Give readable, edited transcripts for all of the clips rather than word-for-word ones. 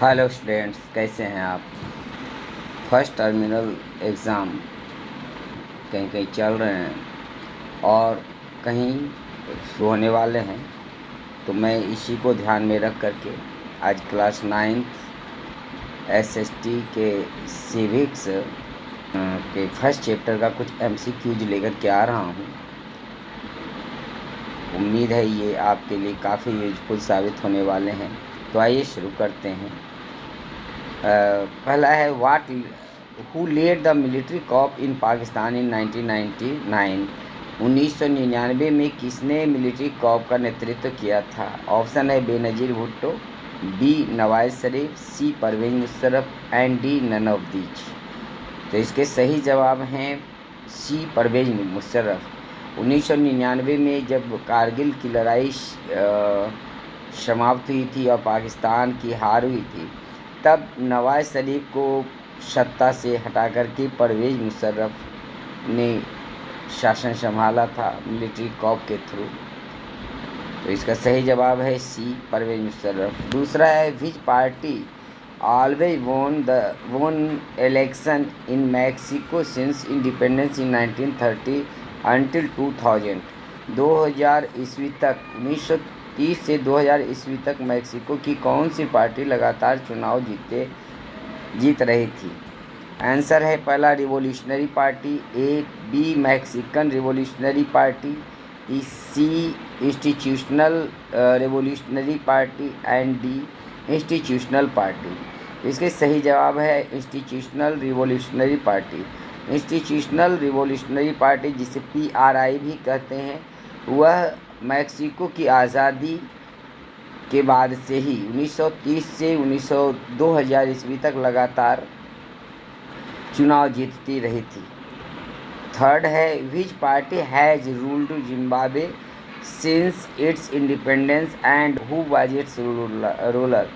Hello students, कैसे हैं आप। फर्स्ट टर्मिनल एग्ज़ाम कहीं कहीं चल रहे हैं और कहीं होने वाले हैं, तो मैं इसी को ध्यान में रख करके आज क्लास 9th एसएसटी के सिविक्स के फर्स्ट चैप्टर का कुछ एमसीक्यूज लेकर के आ रहा हूँ। उम्मीद है ये आपके लिए काफ़ी यूजफुल साबित होने वाले हैं। तो आइए शुरू करते हैं। पहला है what who led the military coup in Pakistan in 1999। 1999 में किसने मिलिट्री कॉप का नेतृत्व किया था। ऑप्शन है Benazir Bhutto, B Nawaz Sharif, C Parvez Musharraf and D none of these. तो इसके सही जवाब हैं सी परवेज मुशर्रफ। 1999 में जब कारगिल की लड़ाई समाप्त हुई थी और पाकिस्तान की हार हुई थी, तब नवाज शरीफ को सत्ता से हटा करके परवेज मुशर्रफ ने शासन संभाला था मिलिट्री कॉप के थ्रू। तो इसका सही जवाब है सी परवेज मुशर्रफ। दूसरा है विच पार्टी ऑलवेज वोन election in Mexico since independence in 1930 until 2000। 2000 ईस्वी तक 1930 से 2000 ईस्वी तक मैक्सिको की कौन सी पार्टी लगातार चुनाव जीत रही थी। आंसर है पहला revolutionary party, A B Mexican revolutionary party, C institutional revolutionary party and D institutional party. इसके सही जवाब है institutional revolutionary party. Institutional revolutionary party, जिसे PRI भी कहते हैं, वह मैक्सिको की आज़ादी के बाद से ही 1930 से 2000 ईस्वी तक लगातार चुनाव जीतती रही थी। थर्ड है which party has ruled Zimbabwe since its independence and who was its ruler.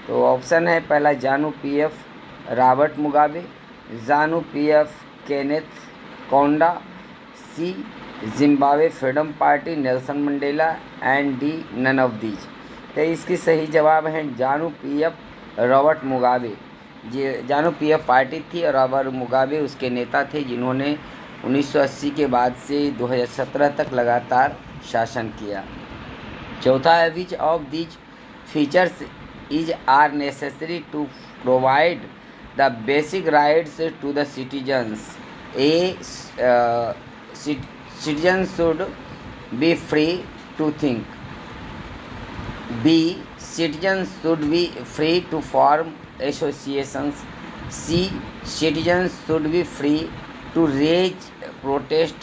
तो ऑप्शन है पहला ZANU PF Robert Mugabe, ZANU PF Kenneth Kaunda, C Zimbabwe freedom party Nelson Mandela and D none of these. तो इसकी सही जवाब है जानू PF Robert Mugabe. ये जानू PF पार्टी थी और रॉबर्ट मुगाबे उसके नेता थे, जिन्होंने 1980 के बाद से 2017 तक लगातार शासन किया। चौथा है which of these features is are necessary to provide the basic rights to the citizens. A citizens should be free to think, B citizens should be free to form associations, C citizens should be free to raise protest,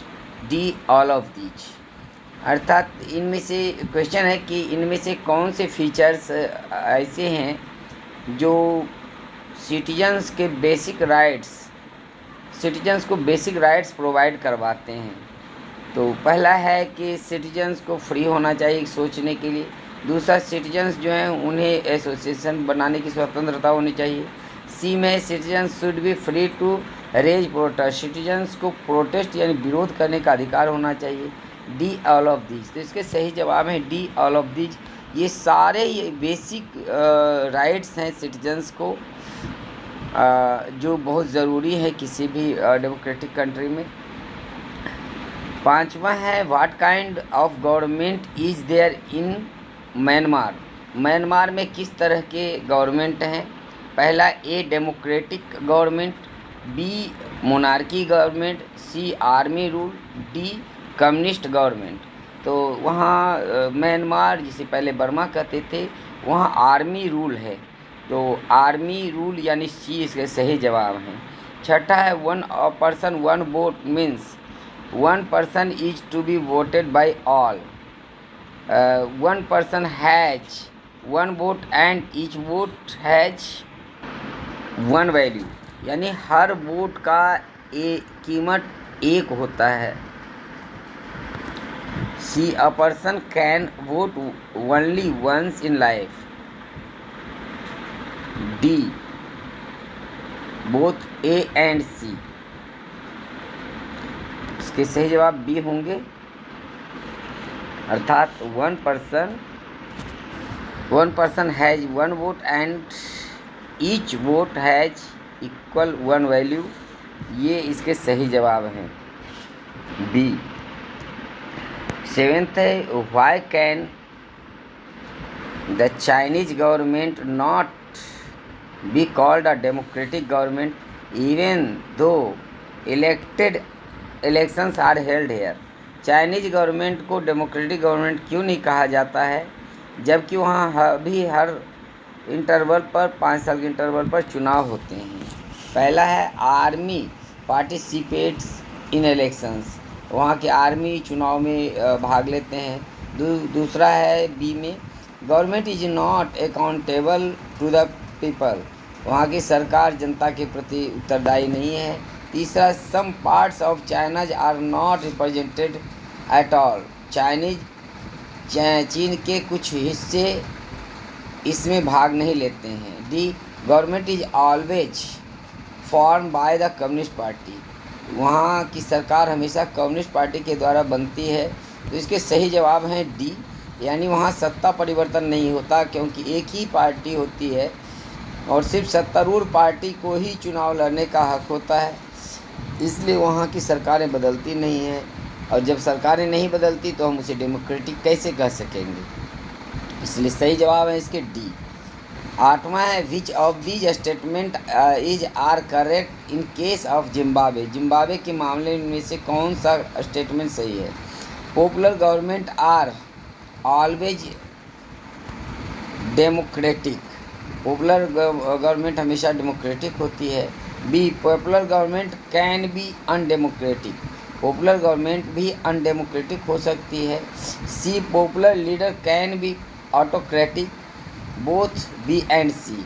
D all of these। अर्थात इनमें से question है कि इनमें से कौन से features ऐसे हैं जो सिटीजन्स को बेसिक राइट्स प्रोवाइड करवाते हैं। तो पहला है कि सिटीजन्स को फ्री होना चाहिए सोचने के लिए। दूसरा, सिटीजन्स जो हैं उन्हें एसोसिएशन बनाने की स्वतंत्रता होनी चाहिए। सी में citizens should be free to raise protest, citizens को प्रोटेस्ट यानी विरोध करने का अधिकार होना चाहिए। D all of these. तो इसके सही जवाब है डी ऑल ऑफ दीज। ये सारे ये बेसिक राइट्स हैं सिटीजन्स को, जो बहुत ज़रूरी है किसी भी डेमोक्रेटिक कंट्री में। पांचवा है what kind of government is there in Myanmar. Myanmar में किस तरह के गवर्नमेंट हैं। पहला, A democratic government, B monarchy government, C army rule, D communist government. तो वहाँ म्यांमार, जिसे पहले बर्मा कहते थे, वहाँ आर्मी रूल है। तो आर्मी रूल यानी सी इसके सही जवाब हैं। छठा है one person one vote means one person is to be voted by all. One person has one vote and each vote has one value, यानी हर वोट का कीमत एक होता है। See, a person can vote only once in life. D, both A and C। इसके सही जवाब B होंगे, अर्थात one person has one vote and each vote has equal one value, ये इसके सही जवाब हैं। बी। सेवेंथ है, why can the Chinese government not be called a democratic government even though elections are held here. Chinese government को democratic government क्यों नहीं कहा जाता है, जबकि वहाँ भी हर इंटरवल पर 5 साल के इंटरवल पर चुनाव होते हैं। पहला है, आर्मी पार्टिसिपेट्स इन इलेक्शंस, वहाँ की आर्मी चुनाव में भाग लेते हैं। दूसरा है बी में, government is not accountable to the people, वहाँ की सरकार जनता के प्रति उत्तरदायी नहीं है। तीसरा, some parts of China's are not represented at all, चीन के कुछ हिस्से इसमें भाग नहीं लेते हैं। D, government is always form by the communist party, वहाँ की सरकार हमेशा कम्युनिस्ट पार्टी के द्वारा बनती है। तो इसके सही जवाब हैं डी, यानी वहाँ सत्ता परिवर्तन नहीं होता, क्योंकि एक ही पार्टी होती है और सिर्फ सत्तारूढ़ पार्टी को ही चुनाव लड़ने का हक होता है, इसलिए वहाँ की सरकारें बदलती नहीं हैं। और जब सरकारें नहीं बदलती तो हम उसे डेमोक्रेटिक कैसे कह सकेंगे, इसलिए सही जवाब है इसके डी। आठवां है, which of these statement is are correct in case of Zimbabwe, Zimbabwe के मामले में से कौन सा स्टेटमेंट सही है। Popular government are always democratic, popular government हमेशा डेमोक्रेटिक होती है। B, popular government can be undemocratic, popular government भी अनडेमोक्रेटिक हो सकती है। C, popular leader can be autocratic, both B and C,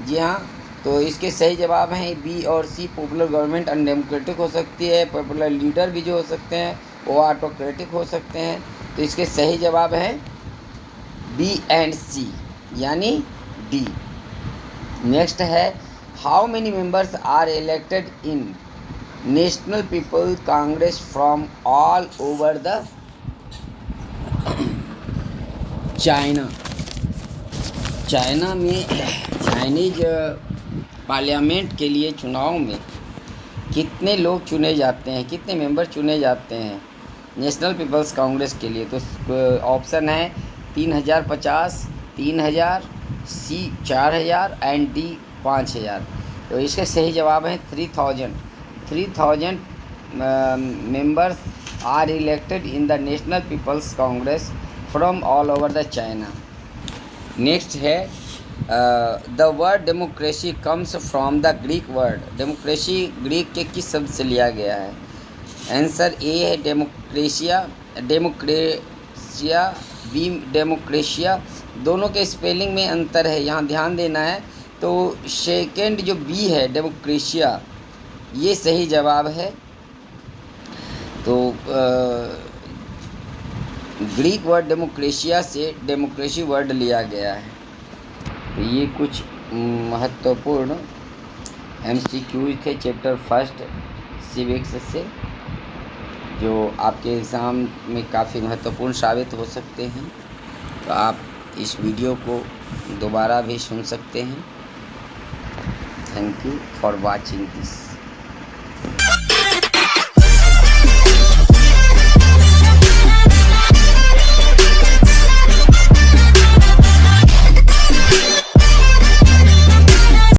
जी हाँ, तो इसके सही जवाब हैं बी और सी, पॉपुलर गवर्नमेंट अनडेमोक्रेटिक हो सकती है, पॉपुलर लीडर भी जो हो सकते हैं वो ऑटोक्रेटिक हो सकते हैं। तो इसके सही जवाब हैं बी एंड सी, यानी डी। नेक्स्ट है, how many members are elected in national people congress from all over the China, China में चाइनीज पार्लियामेंट के लिए चुनाव में कितने लोग चुने जाते हैं, कितने मेंबर चुने जाते हैं नेशनल पीपल्स कांग्रेस के लिए। तो ऑप्शन है 3050, 3000, सी 4000 एंड डी 5000। तो इसके सही जवाब हैं 3000 members are elected in the National People's Congress from all over the China. Next है, the word democracy comes from the Greek word, democracy Greek के किस शब्द से लिया गया है। आंसर ए है डेमोक्रेशिया, बी डेमोक्रेशिया, दोनों के स्पेलिंग में अंतर है, यहाँ ध्यान देना है। तो सेकेंड जो बी है डेमोक्रेशिया, ये सही जवाब है। तो ग्रीक वर्ड डेमोक्रेशिया से डेमोक्रेसी वर्ड लिया गया है। तो ये कुछ महत्वपूर्ण MCQ थे चैप्टर फर्स्ट सिविक्स से, जो आपके एग्ज़ाम में काफ़ी महत्वपूर्ण साबित हो सकते हैं। तो आप इस वीडियो को दोबारा भी सुन सकते हैं। Thank you for watching this.